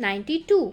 92।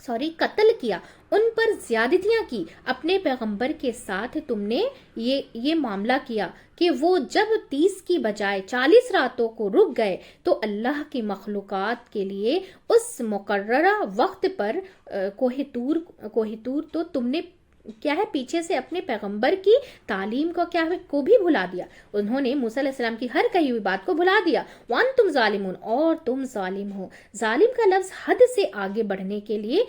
قتل کیا، ان پر زیادتیاں کی، اپنے پیغمبر کے ساتھ تم نے یہ معاملہ کیا کہ وہ جب 30 کی بجائے 40 راتوں کو رک گئے تو اللہ کی مخلوقات کے لیے اس مقررہ وقت پر کوہ طور تو تم نے کیا ہے پیچھے سے اپنے پیغمبر کی تعلیم کو بھی بھلا دیا. انہوں نے موسیٰ علیہ السلام کی ہر کہی ہوئی بات کو بھلا دیا. وَأَنْتُمْ ظَالِمُونَ، اور تم ظالم ہو. ظالم کا لفظ حد سے آگے بڑھنے کے لیے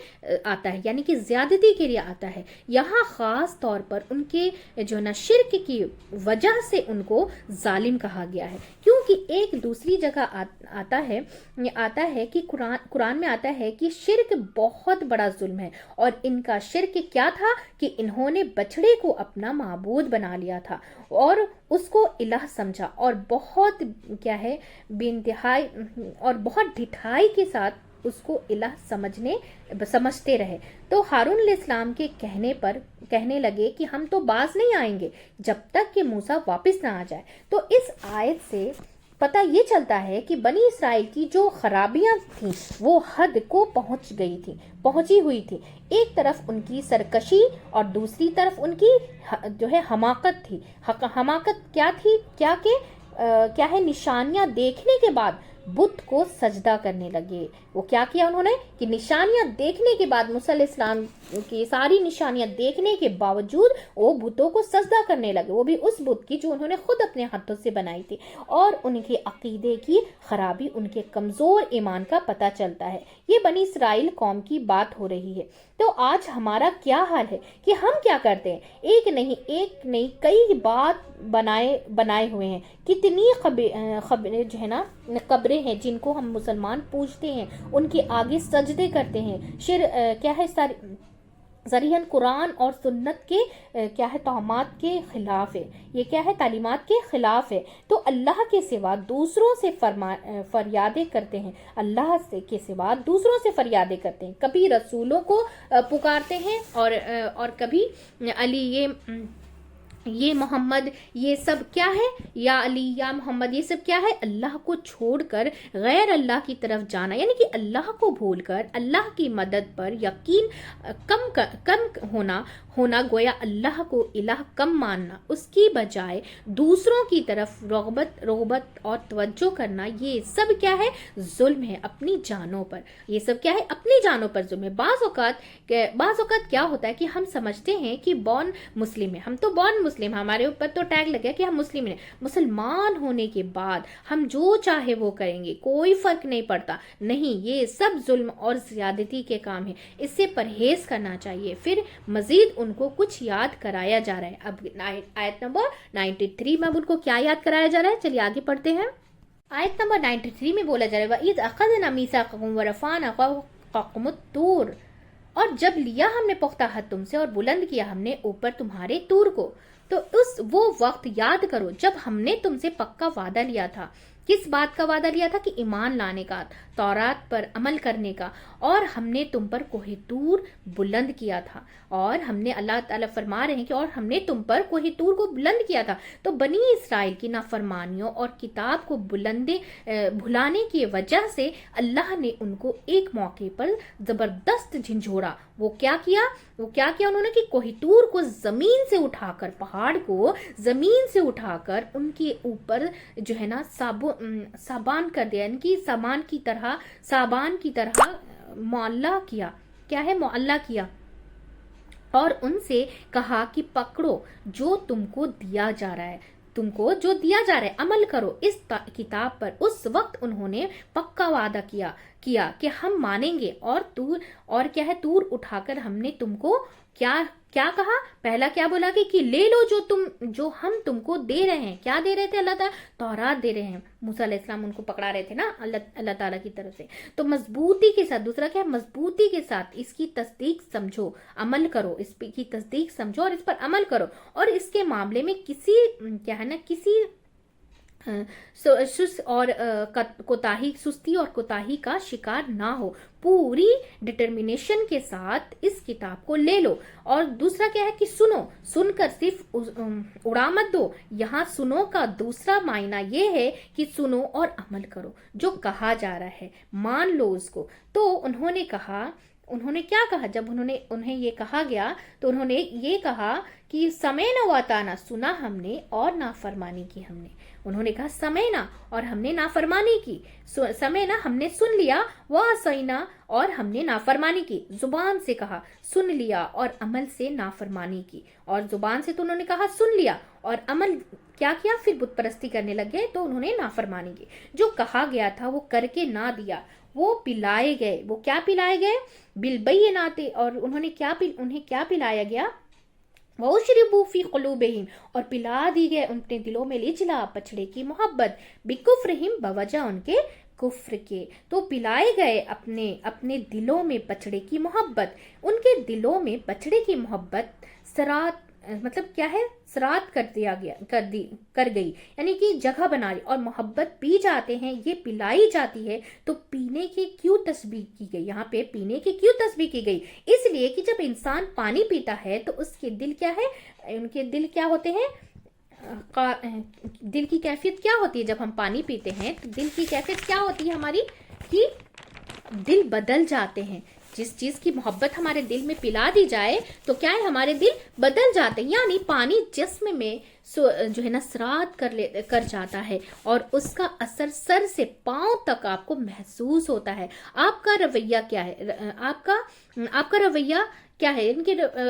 آتا ہے، یعنی کہ زیادتی کے لیے آتا ہے. یہاں خاص طور پر ان کے جو نا شرک کی وجہ سے ان کو ظالم کہا گیا ہے، کیونکہ ایک دوسری جگہ آتا ہے کہ قرآن میں آتا ہے کہ شرک بہت بڑا ظلم ہے، اور ان کا شرک کیا تھا کہ انہوں نے بچڑے کو اپنا معبود بنا لیا تھا اور اس کو الہ سمجھا، اور بہت کیا ہے بے انتہائی اور بہت ڈھٹائی کے ساتھ اس کو الہ سمجھتے رہے. تو ہارون علیہ السلام کے کہنے لگے کہ ہم تو باز نہیں آئیں گے جب تک کہ موسیٰ واپس نہ آ جائے. تو اس آیت سے پتہ یہ چلتا ہے کہ بنی اسرائیل کی جو خرابیاں تھیں وہ حد کو پہنچی ہوئی تھی. ایک طرف ان کی سرکشی اور دوسری طرف ان کی جو ہے حماقت تھی. حماقت کیا تھی؟ کیا ہے نشانیاں دیکھنے کے بعد بت کو سجدہ کرنے لگے. وہ کیا کیا انہوں نے کہ نشانیاں دیکھنے کے بعد، موسیٰ علیہ السلام کی ساری نشانیاں دیکھنے کے باوجود وہ بتوں کو سجدہ کرنے لگے، وہ بھی اس بت کی جو انہوں نے خود اپنے ہاتھوں سے بنائی تھی. اور ان کے عقیدے کی خرابی، ان کے کمزور ایمان کا پتہ چلتا ہے. یہ بنی اسرائیل قوم کی بات ہو رہی ہے. تو آج ہمارا کیا حال ہے کہ ہم کیا کرتے ہیں؟ ایک نہیں کئی بات بنائے ہوئے ہیں. کتنی خبریں جو ہے نا قبریں ہیں جن کو ہم مسلمان پوجتے ہیں، ان کے آگے سجدے کرتے ہیں. کیا ہے صریحاً قرآن اور سنت کے کیا ہے توہمات کے خلاف ہے. یہ کیا ہے تعلیمات کے خلاف ہے. تو اللہ کے سوا دوسروں سے فریادیں کرتے ہیں، اللہ کے سوا دوسروں سے فریادیں کرتے ہیں. کبھی رسولوں کو پکارتے ہیں اور کبھی علی یہ محمد، یہ سب کیا ہے، یا علی یا محمد، یہ سب کیا ہے اللہ کو چھوڑ کر غیر اللہ کی طرف جانا، یعنی کہ اللہ کو بھول کر اللہ کی مدد پر یقین کم ہونا گویا اللہ کو الہ کم ماننا، اس کی بجائے دوسروں کی طرف رغبت اور توجہ کرنا. یہ سب کیا ہے ظلم ہے اپنی جانوں پر. یہ سب کیا ہے اپنی جانوں پر ظلم ہے. بعض اوقات کیا ہوتا ہے کہ ہم سمجھتے ہیں کہ بورن مسلم ہے، ہم تو بورن مسلم، ہمارے اوپر تو ٹیگ لگ گیا کہ ہم مسلم ہیں. مسلمان ہونے کے بعد ہم جو چاہے وہ کریں گے، کوئی فرق نہیں پڑتا. نہیں، یہ سب ظلم اور زیادتی کے کام ہیں، اس سے پرہیز کرنا چاہیے. پھر مزید ان کو کچھ یاد کرایا جا رہا ہے. اب آیت نمبر 93 میں اب ان کو کیا یاد کرایا جا رہا ہے؟ چلیے آگے پڑھتے ہیں. آیت نمبر 93 میں بولا جا رہا ہے وَإِذْ أَخَذْنَا مِيثَاقَكُمْ وَرَفَعْنَا فَوْقَكُمُ الطُّورَ، اور جب لیا ہم نے پختہ عہد تم سے اور بلند کیا ہم نے اوپر تمہارے طور کو. تو وہ وقت یاد کرو جب ہم نے تم سے پکا وعدہ لیا تھا. کس بات کا وعدہ لیا تھا؟ کہ ایمان لانے کا، تورات پر عمل کرنے کا. اور ہم نے تم پر کوہ طور بلند کیا تھا. اور ہم نے اللہ تعالیٰ فرما رہے ہیں کہ اور ہم نے تم پر کوہ طور کو بلند کیا تھا. تو بنی اسرائیل کی نافرمانیوں اور کتاب کو بھلانے کی وجہ سے اللہ نے ان کو ایک موقع پر زبردست جھنجھوڑا. وہ کیا کیا انہوں نے کہ کوہ طور کو زمین سے اٹھا کر، پہاڑ کو زمین سے اٹھا کر ان کے اوپر جو ہے نا سابان کر دیا، ان کی سامان کی طرح معلّہ کیا. کیا ہے معلّہ کیا. اور ان سے کہا کہ پکڑو جو تم کو دیا جا رہا ہے، عمل کرو اس کتاب پر. اس وقت انہوں نے پکا وعدہ کیا کہ ہم مانیں گے. اور کیا ہے طور اٹھا کر ہم نے تم کو کیا کہا؟ پہلا کیا بولا کہ لے لو جو ہم تم کو دے رہے ہیں. کیا دے رہے تھے؟ اللہ تعالیٰ تورات دے رہے ہیں. موسیٰ علیہ السلام ان کو پکڑا رہے تھے نا اللہ تعالیٰ کی طرف سے. تو مضبوطی کے ساتھ، دوسرا کیا ہے مضبوطی کے ساتھ اس کی تصدیق سمجھو، عمل کرو، اس کی تصدیق سمجھو اور اس پر عمل کرو. اور اس کے معاملے میں کسی سستی اور کوتاہی کا شکار نہ ہو. پوری ڈٹرمنیشن کے ساتھ اس کتاب کو لے لو. اور دوسرا کیا ہے کہ سن کر صرف اڑا مت دو. یہاں سنو کا دوسرا معنی یہ ہے کہ سنو اور عمل کرو، جو کہا جا رہا ہے مان لو اس کو. تو انہوں نے کہا انہوں نے کیا کہا جب انہیں یہ کہا گیا تو انہوں نے یہ کہا کہ سمینا واتانا، سنا ہم نے اور نافرمانی کی ہم نے. انہوں نے کہا سمینا اور ہم نے نافرمانی کی. سمینا ہم نے سن لیا، وعصینا اور ہم نے نافرمانی کی. زبان سے کہا سن لیا اور عمل سے نافرمانی کی. اور زبان سے تو انہوں نے کہا سن لیا اور عمل کیا کیا، پھر بت پرستی کرنے لگ گئے تو انہوں نے نافرمانی کی. جو کہا گیا تھا وہ کر کے نہ دیا، وہ پلائے گئے. وہ کیا پلائے گئے؟ بالبینات. اور انہیں کیا پلایا گیا؟ وَأُشْرِبُوا فِي قُلُوبِهِمْ، اور پلا دی گئے اپنے دلوں میں الْإِجْلَا، بچڑے کی محبت، بِكُفْرِهِمْ، بوجہ ان کے کفر کے. تو پلائے گئے اپنے دلوں میں بچڑے کی محبت. ان کے دلوں میں بچڑے کی محبت سرات، مطلب کیا ہے؟ سرات کر گئی، یعنی کہ جگہ بنا لی. اور محبت پی جاتے ہیں، یہ پلائی جاتی ہے. تو پینے کی کیوں تشبیہ کی گئی یہاں پہ؟ پینے کی کیوں تشبیہ کی گئی؟ اس لیے کہ جب انسان پانی پیتا ہے تو اس کے دل کیا ہے؟ ان کے دل کیا ہوتے ہیں؟ دل کی کیفیت کیا ہوتی ہے جب ہم پانی پیتے ہیں؟ تو دل کی کیفیت کیا ہوتی ہے ہماری؟ کہ دل بدل جاتے ہیں. جس چیز کی محبت ہمارے دل میں پلا دی جائے تو کیا ہے؟ ہمارے دل بدل جاتے ہیں. یعنی پانی جسم میں جو ہے نا سرات کر جاتا ہے اور اس کا اثر سر سے پاؤں تک آپ کو محسوس ہوتا ہے. آپ کا رویہ کیا ہے؟ آپ کا رویہ کیا ہے؟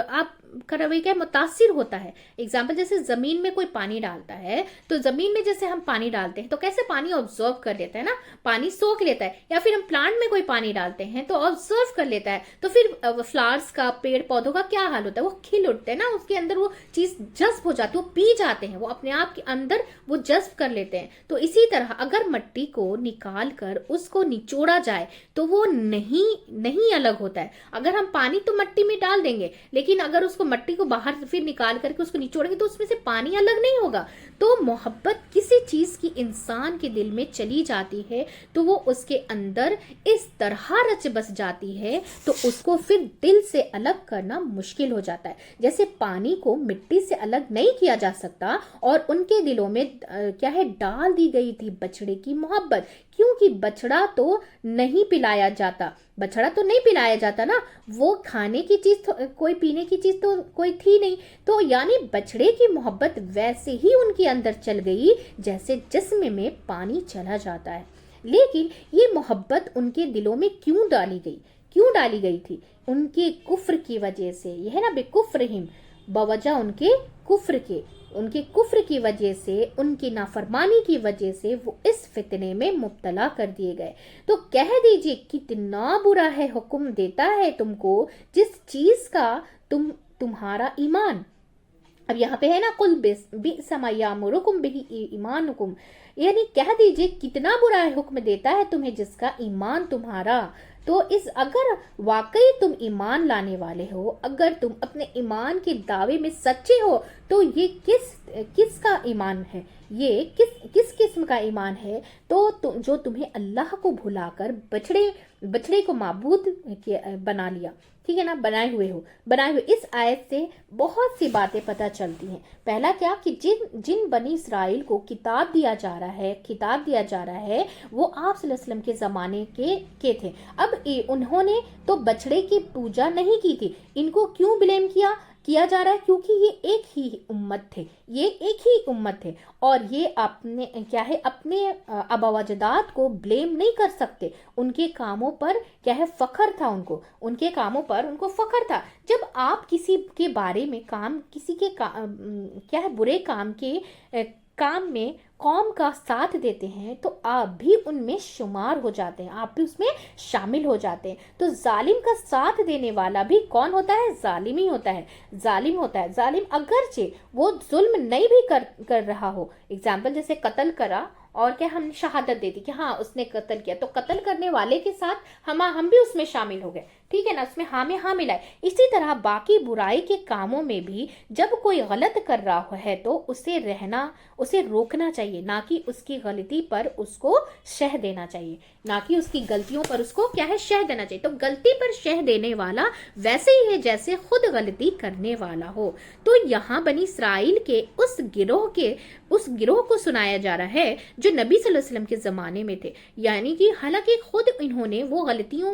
آپ کا رویہ کیا متاثر ہوتا ہے. ایگزامپل جیسے زمین میں کوئی پانی ڈالتا ہے تو زمین میں جیسے ہم پانی ڈالتے ہیں تو کیسے پانی آبزرو کر لیتا ہے نا، پانی سوکھ لیتا ہے. یا پھر ہم پلانٹ میں کوئی پانی ڈالتے ہیں تو آبزرو کر لیتا ہے. تو پھر فلاورز کا، پیڑ پودوں کا کیا حال ہوتا ہے؟ وہ کھل اٹھتے ہیں نا، اس کے اندر وہ چیز جذب ہو جاتی ہے، وہ پی جاتے ہیں، وہ اپنے آپ کے اندر وہ جذب کر لیتے ہیں. تو اسی طرح اگر مٹی کو نکال کر اس کو نچوڑا جائے تو وہ نہیں الگ ہوتا ہے. اگر ہم پانی تو مٹی میں ڈال دیں گے لیکن اگر اس کو مٹی کو باہر پھر نکال کر کے اس کو نچوڑیں گے تو اس میں سے پانی الگ نہیں ہوگا. تو محبت کسی چیز کی انسان کے دل میں چلی جاتی ہے تو وہ اس کے اندر اس طرح رچ بس جاتی ہے تو اس کو پھر دل سے الگ کرنا مشکل ہو جاتا ہے. جیسے پانی کو مٹی سے الگ نہیں کیا جا سکتا اور ان کے دلوں میں کیا ہے؟ ڈال دی گئی تھی بچڑے کی محبت. کیونکہ بچڑا تو نہیں پلایا جاتا نا، وہ کھانے کی چیز کوئی، پینے کی چیز تو کوئی تھی نہیں. تو یعنی بچڑے کی محبت ویسے ہی ان کے اندر چل گئی جیسے جسم میں پانی چلا جاتا ہے. لیکن یہ محبت ان کے دلوں میں کیوں ڈالی گئی تھی؟ ان کے کفر کی وجہ سے. یہ ہے نا بِكُفْرِهِمْ، بوجہ ان کے کفر کی وجہ سے، ان کی نافرمانی کی وجہ سے وہ اس فتنے میں مبتلا کر دیے گئے. تو کہہ دیجئے کتنا برا ہے حکم دیتا ہے تم کو جس چیز کا تمہارا ایمان. اب یہاں پہ ہے نا قُلْ بِئْسَ مَا يَأْمُرُكُمْ بِهِ ایمانکم، یعنی کہہ دیجئے کتنا برا ہے حکم دیتا ہے تمہیں جس کا ایمان تمہارا. تو اگر واقعی تم ایمان لانے والے ہو، اگر تم اپنے ایمان کے دعوے میں سچے ہو تو یہ کس کا ایمان ہے؟ یہ کس قسم کا ایمان ہے؟ تو جو تمہیں اللہ کو بھلا کر بچڑے کو معبود بنا لیا. ٹھیک ہے نا، بنائے ہوئے. اس آیت سے بہت سی باتیں پتہ چلتی ہیں. پہلا کیا کہ جن بنی اسرائیل کو خطاب دیا جا رہا ہے وہ آپ صلی اللہ علیہ وسلم کے زمانے کے تھے. اب انہوں نے تو بچڑے کی پوجا نہیں کی تھی. ان کو کیوں بلیم کیا جا رہا ہے؟ کیونکہ یہ ایک ہی امت تھے اور یہ اپنے آبا و اجداد کو بلیم نہیں کر سکتے. ان کے کاموں پر کیا ہے؟ فخر تھا. ان کے کاموں پر ان کو فخر تھا. جب آپ کسی کے بارے میں کسی کے کیا ہے برے کام میں قوم کا ساتھ دیتے ہیں تو آپ بھی ان میں شمار ہو جاتے ہیں، آپ بھی اس میں شامل ہو جاتے ہیں. تو ظالم کا ساتھ دینے والا بھی کون ہوتا ہے؟ ظالم ہی ہوتا ہے. ظالم اگرچہ وہ ظلم نہیں بھی کر رہا ہو. ایگزامپل جیسے قتل کرا اور کیا ہم نے شہادت دے دی کہ ہاں اس نے قتل کیا، تو قتل کرنے والے کے ساتھ ہم بھی اس میں شامل ہو گئے. ٹھیک ہے نا، اس میں ہاں ملا ہے. اسی طرح باقی برائی کے کاموں میں بھی جب کوئی غلط کر رہا ہے تو اسے روکنا چاہیے، نہ کہ اس کی غلطی پر اس کو شہ دینا چاہیے، نہ کہ اس کی غلطیوں پر اس کو کیا ہے؟ شہ دینا چاہیے. تو غلطی پر شہ دینے والا ویسے ہی ہے جیسے خود غلطی کرنے والا ہو. تو یہاں بنی اسرائیل کے اس گروہ کو سنایا جا رہا ہے جو نبی صلی اللہ علیہ وسلم کے زمانے میں تھے. یعنی کہ حالانکہ خود انہوں نے وہ غلطیوں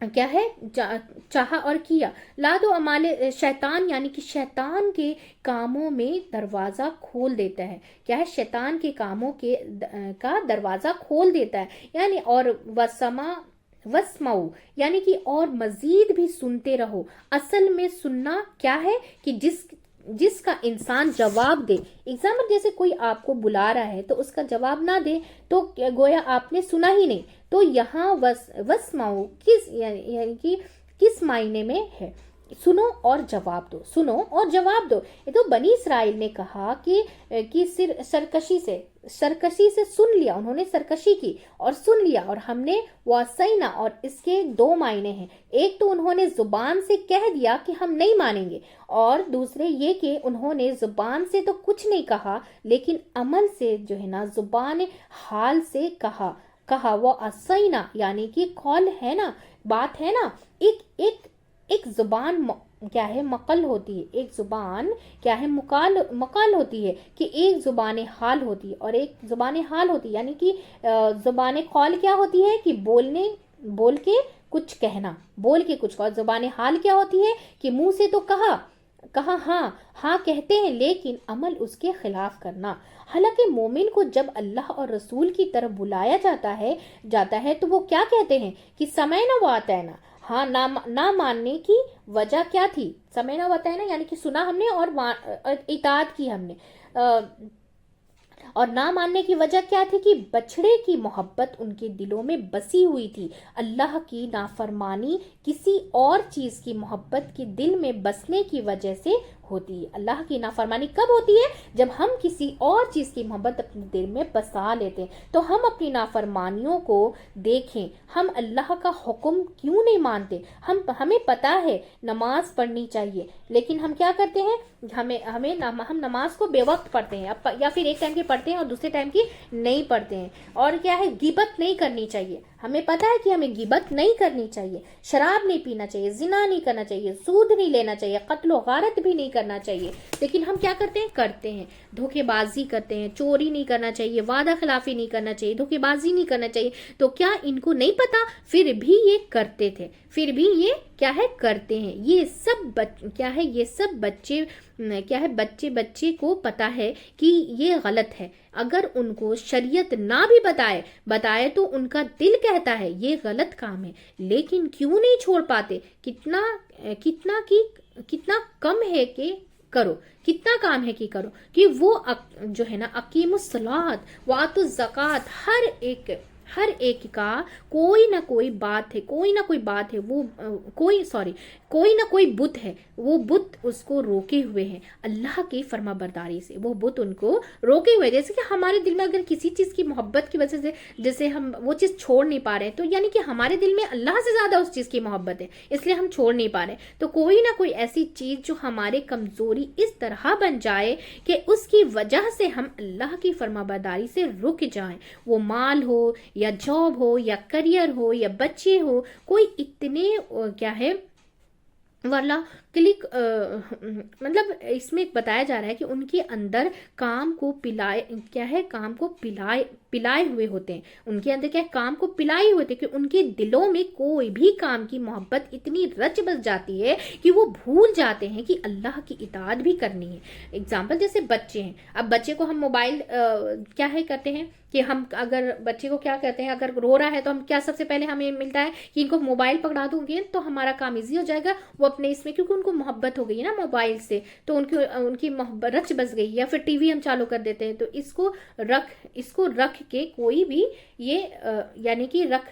کیا ہے چاہا اور کیا، لا دو امال شیطان، یعنی کہ شیطان کے کاموں میں دروازہ کھول دیتا ہے، کیا ہے شیطان کے کاموں کا دروازہ کھول دیتا ہے، یعنی اور وسمعوا، یعنی کہ اور مزید بھی سنتے رہو۔ اصل میں سننا کیا ہے کہ جس کا انسان جواب دے، ایگزامپل جیسے کوئی آپ کو بلا رہا ہے تو اس کا جواب نہ دے تو گویا آپ نے سنا ہی نہیں، تو یہاں وسمعوا یعنی کہ کس معنی میں ہے، سنو اور جواب دو، سنو اور جواب دو۔ یہ تو بنی اسرائیل نے کہا کہ سرکشی سے سن لیا، انہوں نے سرکشی کی اور سن لیا، اور ہم نے واسینا، اور اس کے دو معنی ہیں، ایک تو انہوں نے زبان سے کہہ دیا کہ ہم نہیں مانیں گے، اور دوسرے یہ کہ انہوں نے زبان سے تو کچھ نہیں کہا لیکن عمل سے جو ہے نا زبان حال سے کہا وہ اسینا، یعنی کہ قول ہے نا، بات ہے نا، ایک زبان کیا ہے مقل ہوتی ہے، ایک زبان کیا ہے مقال ہوتی ہے، کہ ایک زبان حال ہوتی ہے اور ایک زبان حال ہوتی ہے، یعنی کہ زبان قول کیا ہوتی ہے کہ بول کے کچھ کہنا، بول کے کچھ، اور زبان حال کیا ہوتی ہے کہ منہ سے تو کہا ہاں کہتے ہیں لیکن عمل اس کے خلاف کرنا۔ حالانکہ مومن کو جب اللہ اور رسول کی طرف بلایا جاتا ہے تو وہ کیا کہتے ہیں کہ سمعنا وأطعنا، ہاں نہ ماننے کی وجہ کیا تھی، سمعنا وأطعنا یعنی کہ سنا ہم نے اور اطاعت کی ہم نے، اور نہ ماننے کی وجہ کیا تھی کہ بچڑے کی محبت ان کے دلوں میں بسی ہوئی تھی۔ اللہ کی نافرمانی کسی اور چیز کی محبت کے دل میں بسنے کی وجہ سے ہوتی ہے۔ اللہ کی نافرمانی کب ہوتی ہے؟ جب ہم کسی اور چیز کی محبت اپنے دل میں بسا لیتے ہیں۔ تو ہم اپنی نافرمانیوں کو دیکھیں، ہم اللہ کا حکم کیوں نہیں مانتے؟ ہمیں پتہ ہے نماز پڑھنی چاہیے، لیکن ہم کیا کرتے ہیں، ہم نماز کو بے وقت پڑھتے ہیں، یا پھر ایک ٹائم کی پڑھتے ہیں اور دوسرے ٹائم کی نہیں پڑھتے ہیں۔ اور کیا ہے، غیبت نہیں کرنی چاہیے، ہمیں پتہ ہے کہ ہمیں غیبت نہیں کرنی چاہیے، شراب نہیں پینا چاہیے، زنا نہیں کرنا چاہیے، سود نہیں لینا چاہیے، قتل و غارت بھی نہیں کرنا چاہیے، لیکن ہم کیا کرتے ہیں دھوکے بازی کرتے ہیں، چوری نہیں کرنا چاہیے، وعدہ خلافی نہیں کرنا چاہیے، دھوکے بازی نہیں کرنا چاہیے۔ تو کیا ان کو نہیں پتا؟ پھر بھی یہ کرتے تھے، پھر بھی یہ کیا ہے کرتے ہیں۔ یہ سب کیا ہے، یہ سب بچے کیا ہے، بچے کو پتا ہے کہ یہ غلط ہے، اگر ان کو شریعت نہ بھی بتائے تو ان کا دل کہتا ہے یہ غلط کام ہے، لیکن کیوں نہیں چھوڑ پاتے؟ کتنا کم ہے کہ کرو، کتنا کام ہے کہ کرو، کہ وہ جو ہے نا اقیم الصلاۃ وآتوا الزکوٰۃ، ہر ایک کا کوئی نہ کوئی بات ہے، وہ کوئی نہ کوئی بت ہے، وہ بت اس کو روکے ہوئے ہیں اللہ کی فرما برداری سے، وہ بت ان کو روکے ہوئے، جیسے کہ ہمارے دل میں اگر کسی چیز کی محبت کی وجہ سے جیسے ہم وہ چیز چھوڑ نہیں پا رہے، تو یعنی کہ ہمارے دل میں اللہ سے زیادہ اس چیز کی محبت ہے، اس لیے ہم چھوڑ نہیں پا رہے۔ تو کوئی نہ کوئی ایسی چیز جو ہمارے کمزوری اس طرح بن جائے کہ اس کی وجہ سے ہم اللہ کی فرما برداری سے رک جائیں، وہ مال ہو یا جاب ہو یا کریئر ہو یا بچے ہو، کوئی اتنے کیا ہے ورلہ مطلب اس میں بتایا جا رہا ہے کہ ان کے اندر کام کو پلائے ہوئے ہوتے ہیں، ان کے اندر کیا کام کو پلائے ہوئے تھے، کہ ان کے دلوں میں کوئی بھی کام کی محبت اتنی رچ بس جاتی ہے کہ وہ بھول جاتے ہیں کہ اللہ کی اطاعت بھی کرنی ہے۔ ایگزامپل جیسے بچے ہیں، اب بچے کو ہم موبائل کیا ہے کرتے ہیں کہ ہم اگر بچے کو کیا کہتے ہیں، اگر رو رہا ہے تو ہم کیا سب سے پہلے ہمیں ملتا ہے کہ ان کو موبائل پکڑا دوں گے تو ہمارا کام ایزی ہو جائے گا، وہ اپنے اس میں، کیونکہ ان کو محبت ہو گئی ہے نا موبائل سے، تو ان کی محبت رچ بس گئی، یا پھر ٹی وی ہم چالو کر دیتے ہیں، تو اس کو رکھ کے کوئی بھی یہ یعنی کہ رکھ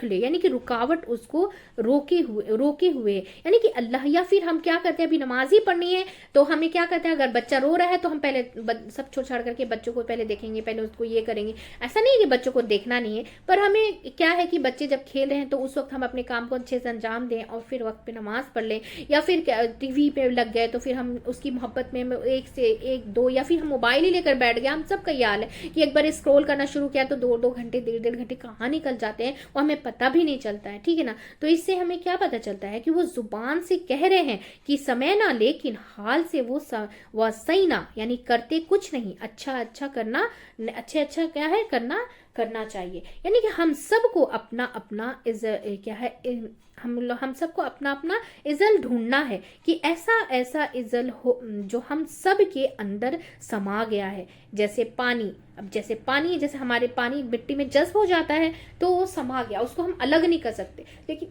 لے، یعنی کہ رکاوٹ اس کو روکے ہوئے، یعنی کہ اللہ، یا پھر ہم کیا کرتے ہیں، ابھی نماز ہی پڑھنی ہے تو ہمیں کیا کرتے ہیں، اگر بچہ رو رہا ہے تو ہم پہلے سب چھوڑ کر کے بچوں کو پہلے دیکھیں گے، پہلے اس کو یہ کریں گے۔ ایسا نہیں ہے کہ بچوں کو دیکھنا نہیں ہے، پر ہمیں کیا ہے کہ بچے جب کھیل رہے ہیں تو اس وقت ہم اپنے کام کو اچھے سے انجام دیں اور پھر وقت پہ نماز پڑھ لیں، یا پھر ٹی وی پہ لگ گئے تو پھر ہم اس کی محبت میں ایک سے ایک دو، یا پھر ہم موبائل ہی لے کر بیٹھ گئے۔ ہم سب کا یہ حال ہے کہ ایک بار اسکرول کرنا شروع کیا تو 2 گھنٹے 1.5 گھنٹے کہاں نکل جاتے ہیں وہ ہمیں پتہ بھی نہیں چلتا ہے، ٹھیک ہے نا۔ تو اس سے ہمیں کیا پتہ چلتا ہے کہ وہ زبان سے کہہ رہے ہیں کہ سمعنا، لیکن حال سے وہ واسینا، یعنی کرتے کچھ نہیں، اچھا کرنا، اچھا کیا ہے کرنا، کرنا چاہیے، یعنی کہ ہم سب کو اپنا اپنا کیا ہے ہم سب کو اپنا اپنا ازل ڈھونڈنا ہے کہ ایسا ایسا ازل ہو جو ہم سب کے اندر سما گیا ہے، جیسے پانی. اب جیسے ہمارے پانی مٹی میں جذب ہو جاتا ہے تو وہ سما گیا، اس کو ہم الگ نہیں کر سکتے، لیکن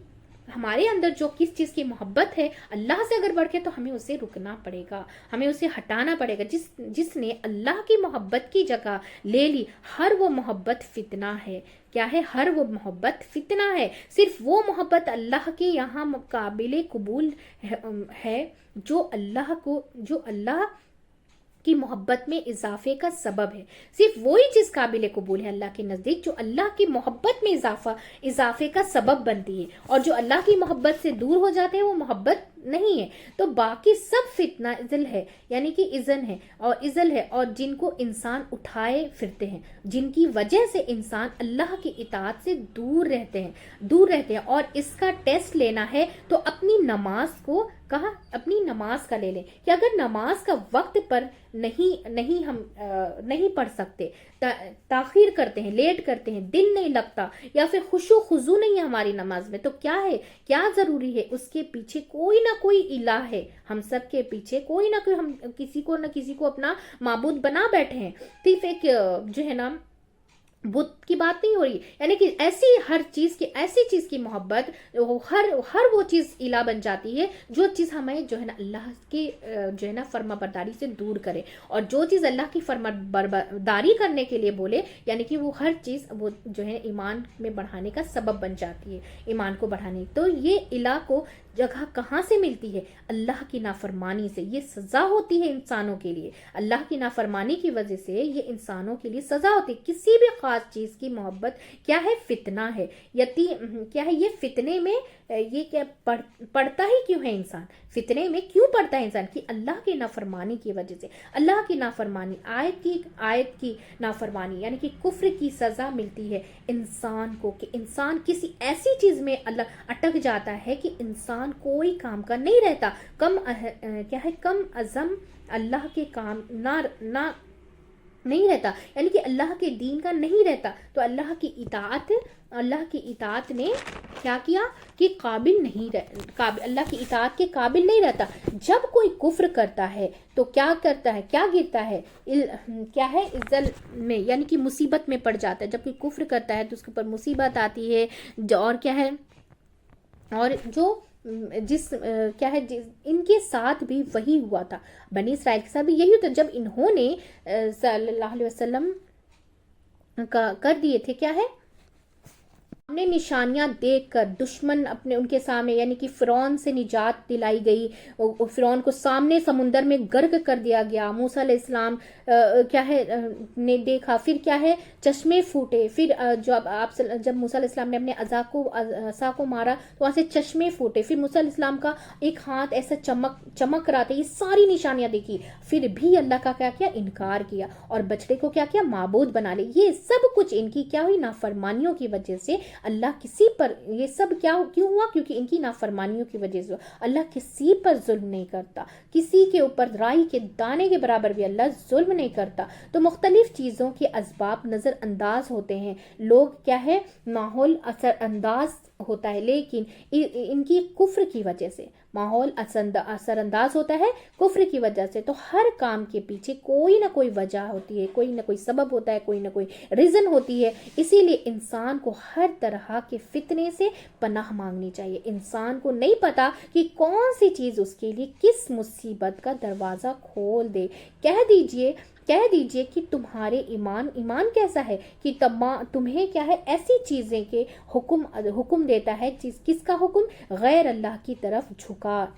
ہمارے اندر جو کس چیز کی محبت ہے اللہ سے اگر بڑھ کے، تو ہمیں اسے رکنا پڑے گا، ہمیں اسے ہٹانا پڑے گا. جس نے اللہ کی محبت کی جگہ لے لی، ہر وہ محبت فتنہ ہے. کیا ہے؟ ہر وہ محبت فتنہ ہے. صرف وہ محبت اللہ کے یہاں قابل قبول ہے جو اللہ کی محبت میں اضافے کا سبب ہے. صرف وہی چیز قابل قبول ہے اللہ کے نزدیک جو اللہ کی محبت میں اضافے کا سبب بنتی ہے، اور جو اللہ کی محبت سے دور ہو جاتے ہیں وہ محبت نہیں ہے. تو باقی سب فتنہ ازل ہے، یعنی کہ ازل ہے اور جن کو انسان اٹھائے پھرتے ہیں، جن کی وجہ سے انسان اللہ کی اطاعت سے دور رہتے ہیں. اور اس کا ٹیسٹ لینا ہے تو اپنی نماز کا لے لیں کہ اگر نماز کا وقت پر نہیں پڑھ سکتے، تاخیر کرتے ہیں، لیٹ کرتے ہیں، دل نہیں لگتا، یا پھر خشوع خضوع نہیں ہے ہماری نماز میں، تو کیا ضروری ہے؟ اس کے پیچھے کوئی نہ کوئی الہ ہے. ہم سب کے پیچھے کوئی نہ کوئی، ہم کسی کو اپنا معبود بنا بیٹھے ہیں. صرف ایک جو ہے نا بت کی بات نہیں ہو رہی، یعنی کہ ایسی چیز کی محبت، ہر وہ چیز الہ بن جاتی ہے جو چیز ہمیں جو ہے نا اللہ کی جو ہے نا فرما برداری سے دور کرے، اور جو چیز اللہ کی فرما برداری کرنے کے لیے بولے، یعنی کہ وہ ہر چیز وہ جو ہے ایمان میں بڑھانے کا سبب بن جاتی ہے، ایمان کو بڑھانے. تو یہ الہ کو جگہ کہاں سے ملتی ہے؟ اللہ کی نافرمانی سے. یہ سزا ہوتی ہے انسانوں کے لیے، اللہ کی نافرمانی کی وجہ سے یہ انسانوں کے لیے سزا ہوتی ہے. کسی بھی خاص چیز کی محبت کیا ہے؟ فتنہ ہے. کیا ہے یہ فتنے میں یہ کیا پڑتا ہی کیوں ہے انسان؟ فتنے میں کیوں پڑتا ہے انسان؟ کہ اللہ کی نافرمانی کی وجہ سے. اللہ کی نافرمانی، آیت کی نافرمانی، یعنی کہ کفر کی سزا ملتی ہے انسان کو، کہ انسان کسی ایسی چیز میں اللہ اٹک جاتا ہے کہ انسان کوئی کام کا نہیں رہتا، کم عزم اللہ کے کام نہ نہیں رہتا، یعنی کہ اللہ کے دین کا نہیں رہتا. تو اللہ کی اطاعت نے کیا کیا کہ اللہ کی اطاعت کے قابل نہیں رہتا. جب کوئی کفر کرتا ہے تو کیا کرتا ہے؟ کیا گرتا ہے؟ کیا ہے؟ ازل میں، یعنی کہ مصیبت میں پڑ جاتا ہے. جب کوئی کفر کرتا ہے تو اس کے اوپر مصیبت آتی ہے. اور کیا ہے؟ اور جو ان کے ساتھ بھی وہی ہوا تھا، بنی اسرائیل کے ساتھ بھی یہی ہوتا. جب انہوں نے صلی اللہ علیہ وسلم کر دیے تھے، کیا ہے؟ سامنے نشانیاں دیکھ کر دشمن ان کے سامنے، یعنی کہ فرعون سے نجات دلائی گئی، فرعون کو سامنے سمندر میں غرق کر دیا گیا. موسیٰ علیہ السلام نے دیکھا، پھر کیا ہے؟ چشمے پھوٹے. پھر جب موسیٰ علیہ السلام نے اپنے عصا کو مارا تو وہاں سے چشمے پھوٹے. پھر موسیٰ علیہ السلام کا ایک ہاتھ ایسا چمک رہا تھا. یہ ساری نشانیاں دیکھی، پھر بھی اللہ کا کیا انکار کیا اور بچڑے کو کیا معبود بنا لے. یہ سب کچھ ان کی کیا ہوئی؟ نافرمانیوں کی وجہ سے. اللہ کسی پر یہ سب کیوں ہوا؟ کیونکہ ان کی نافرمانیوں کی وجہ سے. اللہ کسی پر ظلم نہیں کرتا، کسی کے اوپر رائی کے دانے کے برابر بھی اللہ ظلم نہیں کرتا. تو مختلف چیزوں کے اسباب نظر انداز ہوتے ہیں، لوگ کیا ہے؟ ماحول اثر انداز ہوتا ہے، لیکن ان کی کفر کی وجہ سے ماحول اثر انداز ہوتا ہے کفر کی وجہ سے. تو ہر کام کے پیچھے کوئی نہ کوئی وجہ ہوتی ہے، کوئی نہ کوئی سبب ہوتا ہے، کوئی نہ کوئی ریزن ہوتی ہے. اسی لیے انسان کو ہر طرح کے فتنے سے پناہ مانگنی چاہیے. انسان کو نہیں پتا کہ کون سی چیز اس کے لیے کس مصیبت کا دروازہ کھول دے. کہہ دیجئے کہ تمہارے ایمان کیسا ہے کہ تمہیں کیا ہے؟ ایسی چیزیں کے حکم دیتا ہے. کس کا حکم؟ غیر اللہ کی طرف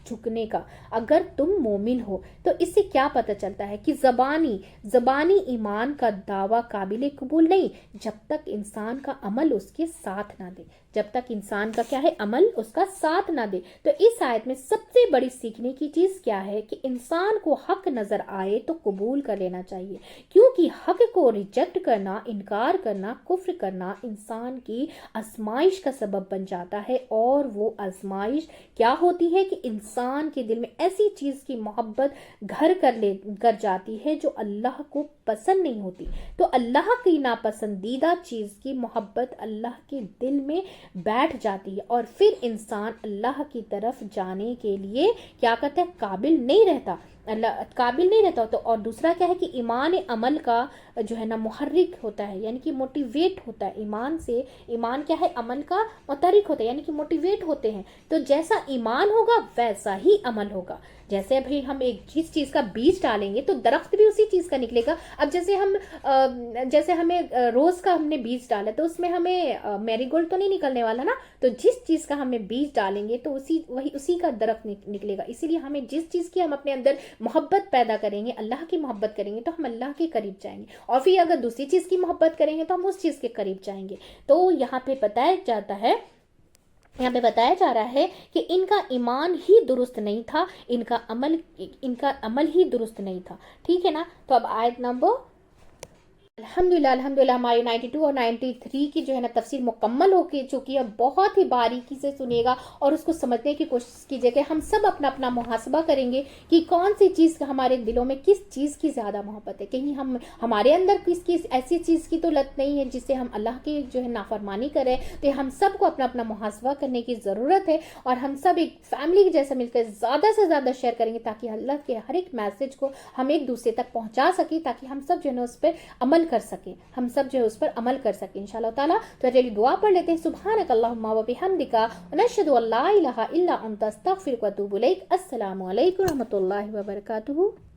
جھکنے کا. اگر تم مومن ہو تو اس سے کیا پتہ چلتا ہے کہ زبانی ایمان کا دعویٰ قابل قبول نہیں جب تک انسان کا عمل اس کے ساتھ نہ دے. جب تک انسان کا کیا ہے عمل اس کا ساتھ نہ دے. تو اس آیت میں سب سے بڑی سیکھنے کی چیز کیا ہے کہ انسان کو حق نظر آئے تو قبول کر لینا چاہیے, کیونکہ حق کو ریجیکٹ کرنا, انکار کرنا, کفر کرنا انسان کی آزمائش کا سبب بن جاتا ہے. اور وہ آزمائش کیا ہوتی ہے کہ انسان کے دل میں ایسی چیز کی محبت گھر کر جاتی ہے جو اللہ کو پسند نہیں ہوتی. تو اللہ کی ناپسندیدہ چیز کی محبت اللہ کے دل میں بیٹھ جاتی ہے, اور پھر انسان اللہ کی طرف جانے کے لیے کیا کرتا ہے, قابل نہیں رہتا, تو اور دوسرا کیا ہے کہ ایمان عمل کا جو ہے نا محرک ہوتا ہے, یعنی کہ موٹیویٹ ہوتا ہے. ایمان کیا ہے, عمل کا محرک ہوتا ہے, یعنی کہ موٹیویٹ ہوتے ہیں. تو جیسا ایمان ہوگا ویسا ہی عمل ہوگا. جیسے ابھی ہم ایک چیز کا بیج ڈالیں گے تو درخت بھی اسی چیز کا نکلے گا. اب جیسے ہمیں روز کا ہم نے بیج ڈالا تو اس میں ہمیں میری گولڈ تو نہیں نکلنے والا نا. تو جس چیز کا ہمیں بیج ڈالیں گے تو اسی کا درخت نکلے گا. اسی لیے ہمیں جس چیز کی ہم اپنے اندر محبت پیدا کریں گے, اللہ کی محبت کریں گے, تو ہم اللہ کے قریب جائیں گے. اور پھر اگر دوسری چیز کی محبت کریں گے تو ہم اس چیز کے قریب جائیں گے. تو یہاں پہ بتایا جا رہا ہے کہ ان کا ایمان ہی درست نہیں تھا, ان کا عمل ہی درست نہیں تھا. ٹھیک ہے نا. تو اب آیت نمبر الحمدللہ ہماری 92 اور 93 کی جو ہے نا تفسیر مکمل ہو کے چکی ہے. بہت ہی باریکی سے سنیے گا اور اس کو سمجھنے کی کوشش کیجیے کہ ہم سب اپنا محاسبہ کریں گے کہ کون سی چیز ہمارے دلوں میں کس چیز کی زیادہ محبت ہے. کہیں ہمارے اندر کس ایسی چیز کی تو لت نہیں ہے جس سے ہم اللہ کی جو ہے نافرمانی کریں. تو ہم سب کو اپنا محاسبہ کرنے کی ضرورت ہے, اور ہم سب ایک فیملی جیسا مل کر زیادہ سے زیادہ شیئر کریں گے تاکہ اللہ کے ہر ایک میسج کو ہم ایک دوسرے تک پہنچا سکیں, تاکہ ہم سب جو ہے نا اس پر عمل کر سکیں, اس پر عمل کر سکیں انشاءاللہ تعالی. تو چلیے دعا پڑھ لیتے ہیں. سبحانک اللہم و بحمدک ونشہد ان لا الہ الا انت استغفرک و اتوب الیک. السلام علیکم و رحمۃ اللہ وبرکاتہ.